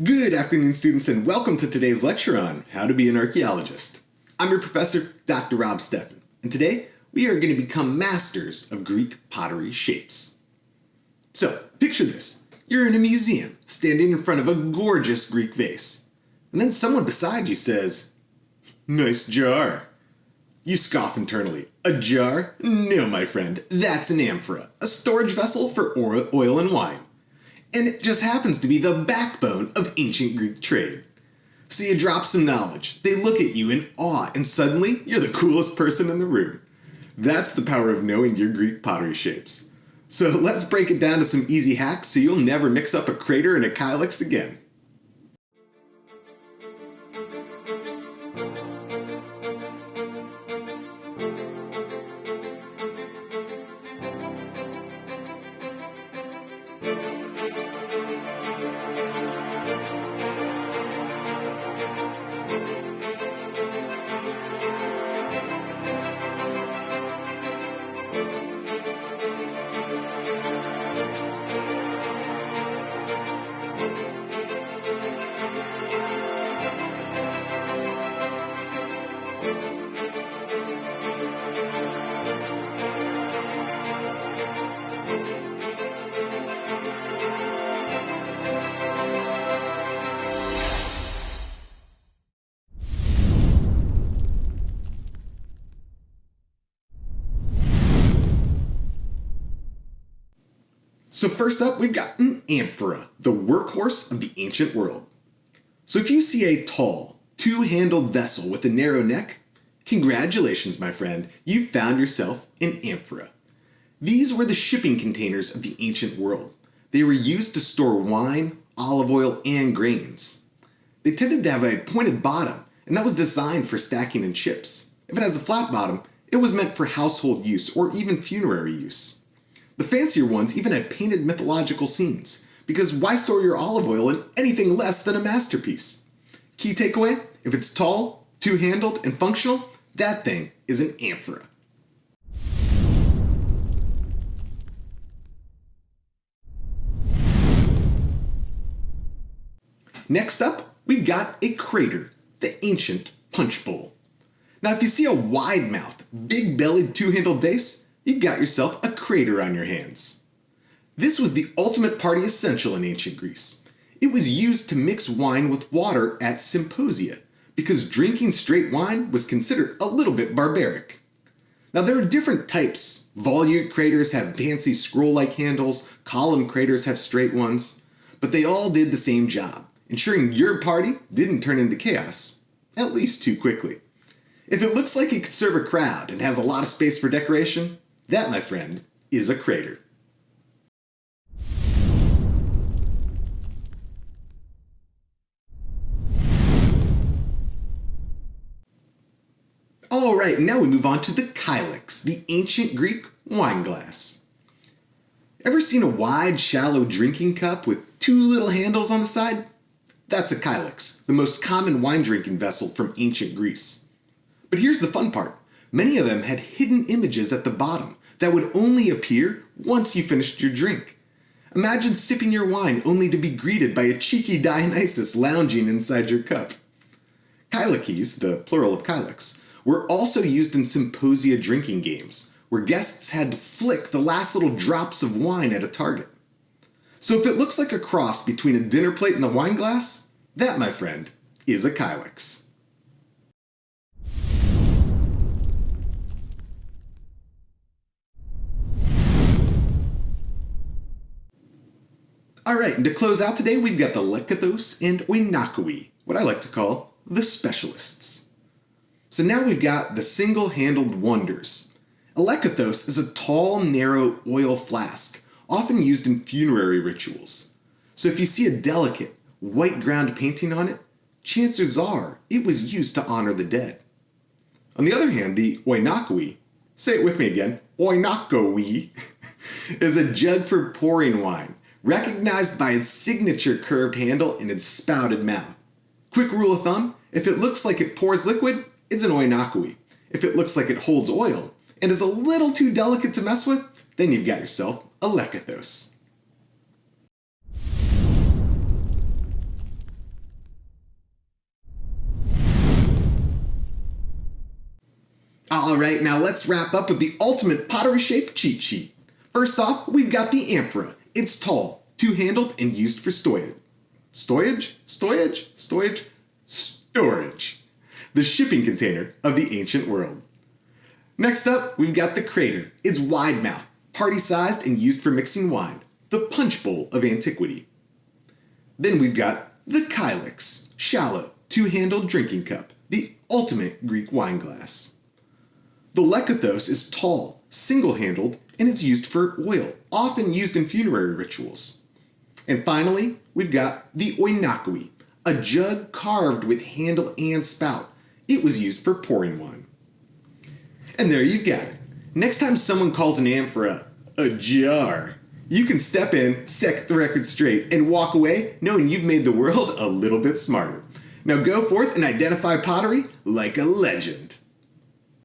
Good afternoon, students, and welcome to today's lecture on how to be an archaeologist. I'm your professor, Dr. Rob Steffen, and today we are going to become masters of Greek pottery shapes. So, picture this. You're in a museum, standing in front of a gorgeous Greek vase, and then someone beside you says, "Nice jar." You scoff internally. A jar? No, my friend, that's an amphora, a storage vessel for oil and wine. And it just happens to be the backbone of ancient Greek trade. So you drop some knowledge, they look at you in awe, and suddenly you're the coolest person in the room. That's the power of knowing your Greek pottery shapes. So let's break it down to some easy hacks so you'll never mix up a crater and a kylix again. So first up, we've got an amphora, the workhorse of the ancient world. So if you see a tall, two-handled vessel with a narrow neck, congratulations, my friend, you've found yourself an amphora. These were the shipping containers of the ancient world. They were used to store wine, olive oil, and grains. They tended to have a pointed bottom, and that was designed for stacking in ships. If it has a flat bottom, it was meant for household use or even funerary use. The fancier ones even had painted mythological scenes, because why store your olive oil in anything less than a masterpiece? Key takeaway, if it's tall, two-handled, and functional, that thing is an amphora. Next up, we've got a crater, the ancient punch bowl. Now if you see a wide-mouthed, big-bellied two-handled vase, you've got yourself a crater on your hands. This was the ultimate party essential in ancient Greece. It was used to mix wine with water at symposia, because drinking straight wine was considered a little bit barbaric. Now there are different types. Volute craters have fancy scroll-like handles, column craters have straight ones, but they all did the same job, ensuring your party didn't turn into chaos, at least too quickly. If it looks like it could serve a crowd and has a lot of space for decoration, that, my friend, is a crater. Alright, now we move on to the kylix, the ancient Greek wine glass. Ever seen a wide, shallow drinking cup with two little handles on the side? That's a kylix, the most common wine drinking vessel from ancient Greece. But here's the fun part. Many of them had hidden images at the bottom that would only appear once you finished your drink. Imagine sipping your wine only to be greeted by a cheeky Dionysus lounging inside your cup. Kylixes, the plural of kylix, were also used in symposia drinking games, where guests had to flick the last little drops of wine at a target. So if it looks like a cross between a dinner plate and a wine glass, that, my friend, is a kylix. Alright, and to close out today, we've got the Lekythos and oinochoe, what I like to call the specialists. So now we've got the single-handled wonders. A lekythos is a tall, narrow oil flask, often used in funerary rituals. So if you see a delicate, white ground painting on it, chances are it was used to honor the dead. On the other hand, the oinochoe, say it with me again, oinochoe, is a jug for pouring wine, recognized by its signature curved handle and its spouted mouth. Quick rule of thumb, if it looks like it pours liquid, it's an oinochoe. If it looks like it holds oil and is a little too delicate to mess with, then you've got yourself a Lekythos. Alright, now let's wrap up with the ultimate pottery shape cheat sheet. First off, we've got the amphora. It's tall, two-handled, and used for storage. Storage? The shipping container of the ancient world. Next up, we've got the crater. It's wide-mouthed, party-sized, and used for mixing wine. The punch bowl of antiquity. Then we've got the kylix, shallow, two-handled drinking cup, the ultimate Greek wine glass. The lekythos is tall, single-handled, and it's used for oil, often used in funerary rituals. And finally, we've got the oinochoe, a jug carved with handle and spout. It was used for pouring wine. And there you've got it. Next time someone calls an amphora a jar, you can step in, set the record straight, and walk away knowing you've made the world a little bit smarter. Now go forth and identify pottery like a legend.